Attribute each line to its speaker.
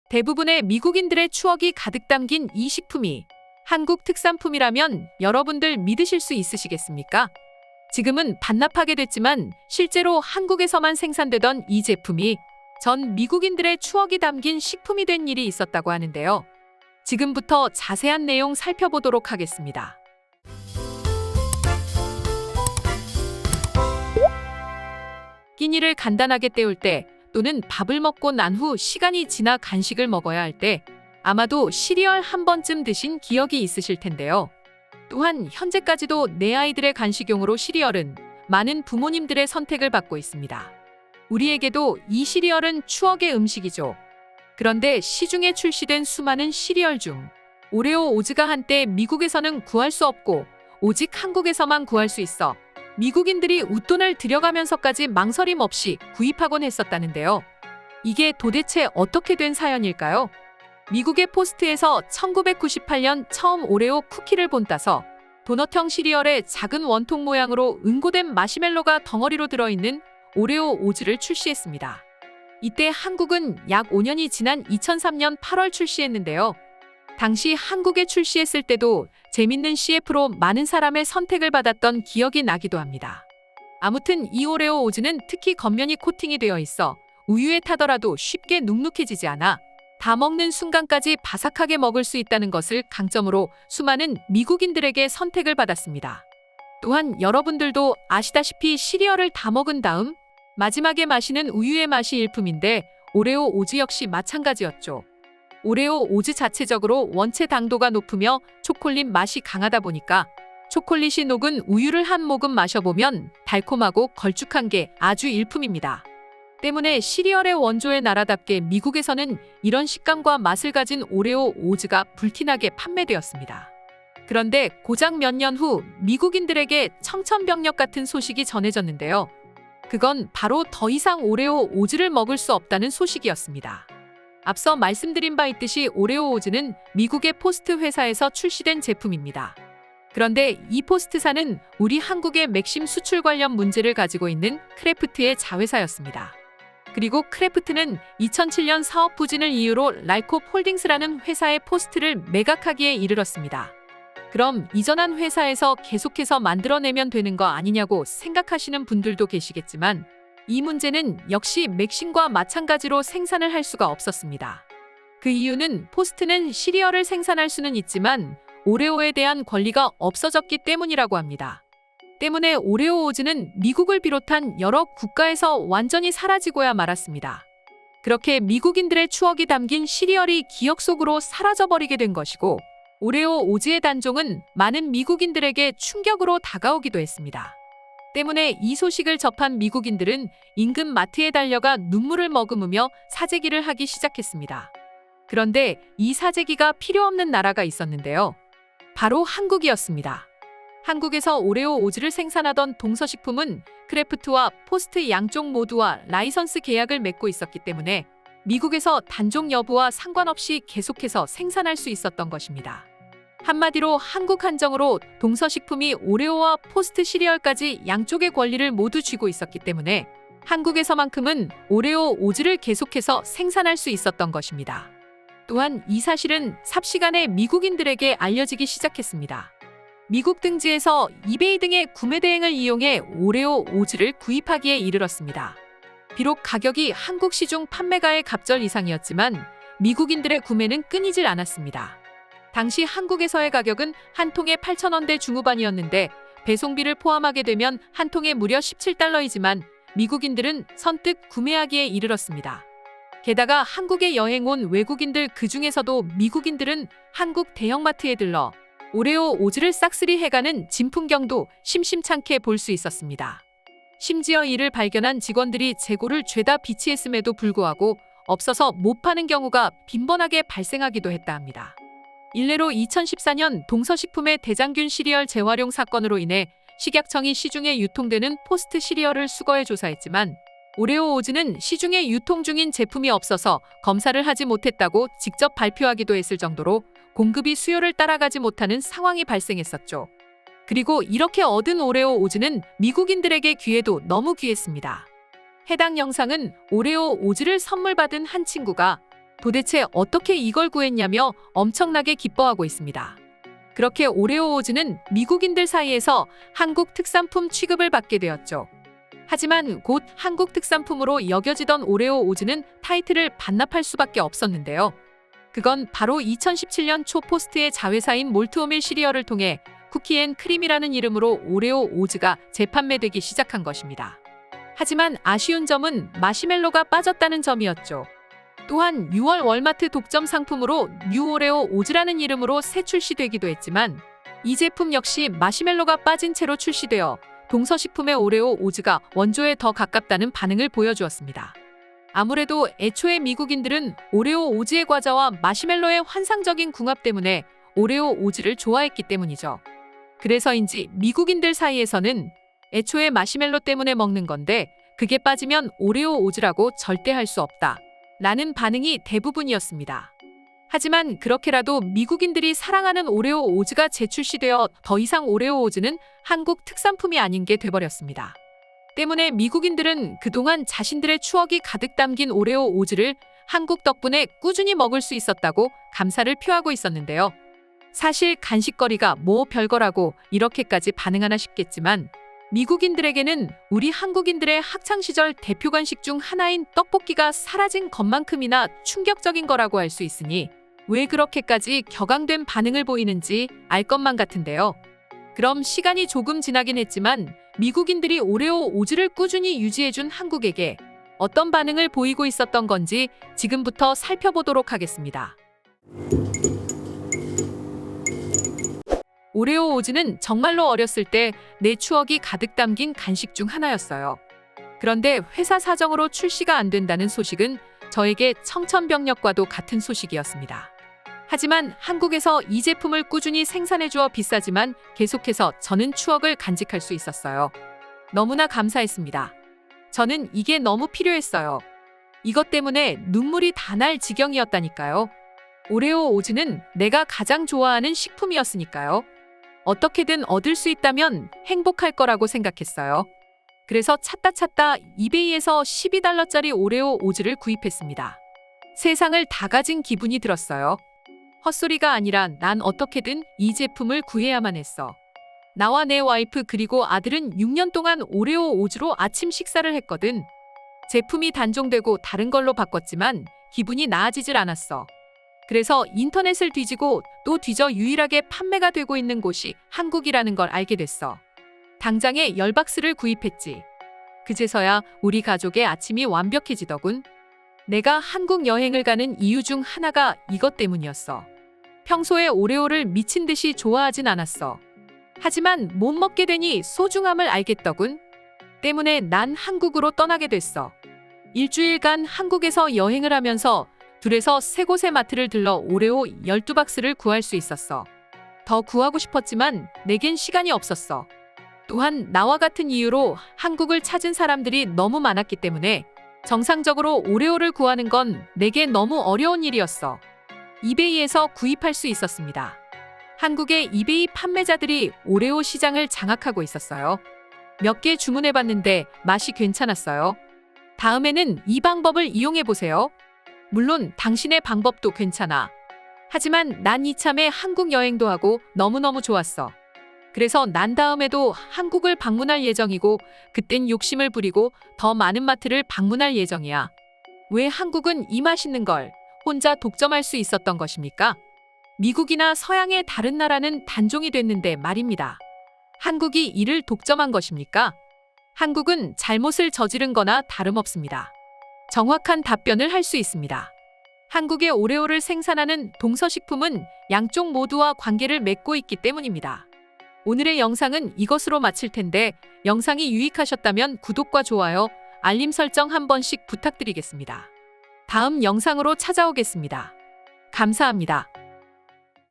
Speaker 1: 대부분의 미국인들의 추억이 가득 담긴 이 식품이 한국 특산품이라면 여러분들 믿으실 수 있으시겠습니까? 지금은 반납하게 됐지만 실제로 한국에서만 생산되던 이 제품이 전 미국인들의 추억이 담긴 식품이 된 일이 있었다고 하는데요. 지금부터 자세한 내용 살펴보도록 하겠습니다. 끼니를 간단하게 때울 때 또는 밥을 먹고 난 후 시간이 지나 간식을 먹어야 할 때 아마도 시리얼 한 번쯤 드신 기억이 있으실 텐데요. 또한 현재까지도 내 아이들의 간식용으로 시리얼은 많은 부모님들의 선택을 받고 있습니다. 우리에게도 이 시리얼은 추억의 음식이죠. 그런데 시중에 출시된 수많은 시리얼 중 오레오 오즈가 한때 미국에서는 구할 수 없고 오직 한국에서만 구할 수 있어 미국인들이 웃돈을 들여가면서까지 망설임 없이 구입하곤 했었다는데요. 이게 도대체 어떻게 된 사연일까요? 미국의 포스트에서 1998년 처음 오레오 쿠키를 본따서 도넛형 시리얼에 작은 원통 모양으로 응고된 마시멜로가 덩어리로 들어있는 오레오 오즈를 출시했습니다. 이때 한국은 약 5년이 지난 2003년 8월 출시했는데요. 당시 한국에 출시했을 때도 재밌는 CF로 많은 사람의 선택을 받았던 기억이 나기도 합니다. 아무튼 이 오레오 오즈는 특히 겉면이 코팅이 되어 있어 우유에 타더라도 쉽게 눅눅해지지 않아 다 먹는 순간까지 바삭하게 먹을 수 있다는 것을 강점으로 수많은 미국인들에게 선택을 받았습니다. 또한 여러분들도 아시다시피 시리얼을 다 먹은 다음 마지막에 마시는 우유의 맛이 일품인데 오레오 오즈 역시 마찬가지였죠. 오레오 오즈 자체적으로 원체 당도가 높으며 초콜릿 맛이 강하다 보니까 초콜릿이 녹은 우유를 한 모금 마셔보면 달콤하고 걸쭉한 게 아주 일품입니다. 때문에 시리얼의 원조의 나라답게 미국에서는 이런 식감과 맛을 가진 오레오 오즈가 불티나게 판매되었습니다. 그런데 고작 몇 년 후 미국인들에게 청천벽력 같은 소식이 전해졌는데요. 그건 바로 더 이상 오레오 오즈를 먹을 수 없다는 소식이었습니다. 앞서 말씀드린 바 있듯이 오레오 오즈는 미국의 포스트 회사에서 출시된 제품입니다. 그런데 이 포스트사는 우리 한국의 맥심 수출 관련 문제를 가지고 있는 크래프트의 자회사였습니다. 그리고 크래프트는 2007년 사업 부진을 이유로 랄콥 홀딩스라는 회사의 포스트를 매각하기에 이르렀습니다. 그럼 이전한 회사에서 계속해서 만들어내면 되는 거 아니냐고 생각하시는 분들도 계시겠지만 이 문제는 역시 맥심과 마찬가지로 생산을 할 수가 없었습니다. 그 이유는 포스트는 시리얼을 생산할 수는 있지만 오레오에 대한 권리가 없어졌기 때문이라고 합니다. 때문에 오레오 오즈는 미국을 비롯한 여러 국가에서 완전히 사라지고야 말았습니다. 그렇게 미국인들의 추억이 담긴 시리얼이 기억 속으로 사라져버리게 된 것이고 오레오 오즈의 단종은 많은 미국인들에게 충격으로 다가오기도 했습니다. 때문에 이 소식을 접한 미국인들은 인근 마트에 달려가 눈물을 머금으며 사재기를 하기 시작했습니다. 그런데 이 사재기가 필요 없는 나라가 있었는데요. 바로 한국이었습니다. 한국에서 오레오 오즈를 생산하던 동서식품은 크래프트와 포스트 양쪽 모두와 라이선스 계약을 맺고 있었기 때문에 미국에서 단종 여부와 상관없이 계속해서 생산할 수 있었던 것입니다. 한마디로 한국 한정으로 동서식품이 오레오와 포스트 시리얼까지 양쪽의 권리를 모두 쥐고 있었기 때문에 한국에서만큼은 오레오 오즈를 계속해서 생산할 수 있었던 것입니다. 또한 이 사실은 삽시간에 미국인들에게 알려지기 시작했습니다. 미국 등지에서 이베이 등의 구매 대행을 이용해 오레오 오즈를 구입하기에 이르렀습니다. 비록 가격이 한국 시중 판매가의 갑절 이상이었지만 미국인들의 구매는 끊이질 않았습니다. 당시 한국에서의 가격은 한 통에 8,000원대 중후반이었는데 배송비를 포함하게 되면 한 통에 무려 17달러이지만 미국인들은 선뜻 구매하기에 이르렀습니다. 게다가 한국에 여행 온 외국인들 그 중에서도 미국인들은 한국 대형마트에 들러 오레오 오즈를 싹쓸이 해가는 진풍경도 심심찮게 볼 수 있었습니다. 심지어 이를 발견한 직원들이 재고를 죄다 비치했음에도 불구하고 없어서 못 파는 경우가 빈번하게 발생하기도 했다 합니다. 일례로 2014년 동서식품의 대장균 시리얼 재활용 사건으로 인해 식약청이 시중에 유통되는 포스트 시리얼을 수거해 조사했지만 오레오 오즈는 시중에 유통 중인 제품이 없어서 검사를 하지 못했다고 직접 발표하기도 했을 정도로 공급이 수요를 따라가지 못하는 상황이 발생했었죠. 그리고 이렇게 얻은 오레오 오즈는 미국인들에게 귀해도 너무 귀했습니다. 해당 영상은 오레오 오즈를 선물 받은 한 친구가 도대체 어떻게 이걸 구했냐며 엄청나게 기뻐하고 있습니다. 그렇게 오레오 오즈는 미국인들 사이에서 한국 특산품 취급을 받게 되었죠. 하지만 곧 한국 특산품으로 여겨지던 오레오 오즈는 타이틀을 반납할 수밖에 없었는데요. 그건 바로 2017년 초 포스트의 자회사인 몰트오밀 시리얼을 통해 쿠키앤크림이라는 이름으로 오레오 오즈가 재판매되기 시작한 것입니다. 하지만 아쉬운 점은 마시멜로가 빠졌다는 점이었죠. 또한 6월 월마트 독점 상품으로 뉴 오레오 오즈라는 이름으로 새 출시되기도 했지만 이 제품 역시 마시멜로가 빠진 채로 출시되어 동서식품의 오레오 오즈가 원조에 더 가깝다는 반응을 보여주었습니다. 아무래도 애초에 미국인들은 오레오 오즈의 과자와 마시멜로의 환상적인 궁합 때문에 오레오 오즈를 좋아했기 때문이죠. 그래서인지 미국인들 사이에서는 애초에 마시멜로 때문에 먹는 건데 그게 빠지면 오레오 오즈라고 절대 할 수 없다 라는 반응이 대부분이었습니다. 하지만 그렇게라도 미국인들이 사랑하는 오레오 오즈가 재출시되어 더 이상 오레오 오즈는 한국 특산품이 아닌 게 돼버렸습니다. 때문에 미국인들은 그동안 자신들의 추억이 가득 담긴 오레오 오즈를 한국 덕분에 꾸준히 먹을 수 있었다고 감사를 표하고 있었는데요. 사실 간식거리가 뭐 별거라고 이렇게까지 반응하나 싶겠지만 미국인들에게는 우리 한국인들의 학창시절 대표 간식 중 하나인 떡볶이가 사라진 것만큼이나 충격적인 거라고 할 수 있으니 왜 그렇게까지 격앙된 반응을 보이는지 알 것만 같은데요. 그럼 시간이 조금 지나긴 했지만 미국인들이 오레오 오즈를 꾸준히 유지해준 한국에게 어떤 반응을 보이고 있었던 건지 지금부터 살펴보도록 하겠습니다. 오레오 오즈는 정말로 어렸을 때 내 추억이 가득 담긴 간식 중 하나였어요. 그런데 회사 사정으로 출시가 안 된다는 소식은 저에게 청천벽력과도 같은 소식이었습니다. 하지만 한국에서 이 제품을 꾸준히 생산해주어 비싸지만 계속해서 저는 추억을 간직할 수 있었어요. 너무나 감사했습니다. 저는 이게 너무 필요했어요. 이것 때문에 눈물이 다 날 지경이었다니까요. 오레오 오즈는 내가 가장 좋아하는 식품이었으니까요. 어떻게든 얻을 수 있다면 행복할 거라고 생각했어요. 그래서 찾다 이베이에서 $12짜리 오레오 오즈를 구입했습니다. 세상을 다 가진 기분이 들었어요. 헛소리가 아니라 난 어떻게든 이 제품을 구해야만 했어. 나와 내 와이프 그리고 아들은 6년 동안 오레오 오즈로 아침 식사를 했거든. 제품이 단종되고 다른 걸로 바꿨지만 기분이 나아지질 않았어. 그래서 인터넷을 뒤지고 또 뒤져 유일하게 판매가 되고 있는 곳이 한국이라는 걸 알게 됐어. 당장에 10박스를 구입했지. 그제서야 우리 가족의 아침이 완벽해지더군. 내가 한국 여행을 가는 이유 중 하나가 이것 때문이었어. 평소에 오레오를 미친 듯이 좋아하진 않았어. 하지만 못 먹게 되니 소중함을 알겠더군. 때문에 난 한국으로 떠나게 됐어. 일주일간 한국에서 여행을 하면서 둘에서 세 곳의 마트를 들러 오레오 12박스를 구할 수 있었어. 더 구하고 싶었지만 내겐 시간이 없었어. 또한 나와 같은 이유로 한국을 찾은 사람들이 너무 많았기 때문에 정상적으로 오레오를 구하는 건 내게 너무 어려운 일이었어. 이베이에서 구입할 수 있었습니다. 한국의 이베이 판매자들이 오레오 시장을 장악하고 있었어요. 몇 개 주문해봤는데 맛이 괜찮았어요. 다음에는 이 방법을 이용해보세요. 물론 당신의 방법도 괜찮아. 하지만 난 이참에 한국 여행도 하고 너무너무 좋았어. 그래서 난 다음에도 한국을 방문할 예정이고 그땐 욕심을 부리고 더 많은 마트를 방문할 예정이야. 왜 한국은 이 맛있는 걸 혼자 독점할 수 있었던 것입니까? 미국이나 서양의 다른 나라는 단종이 됐는데 말입니다. 한국이 이를 독점한 것입니까? 한국은 잘못을 저지른 거나 다름없습니다. 정확한 답변을 할 수 있습니다. 한국의 오레오를 생산하는 동서식품은 양쪽 모두와 관계를 맺고 있기 때문입니다. 오늘의 영상은 이것으로 마칠 텐데 영상이 유익하셨다면 구독과 좋아요, 알림 설정 한 번씩 부탁드리겠습니다. 다음 영상으로 찾아오겠습니다. 감사합니다.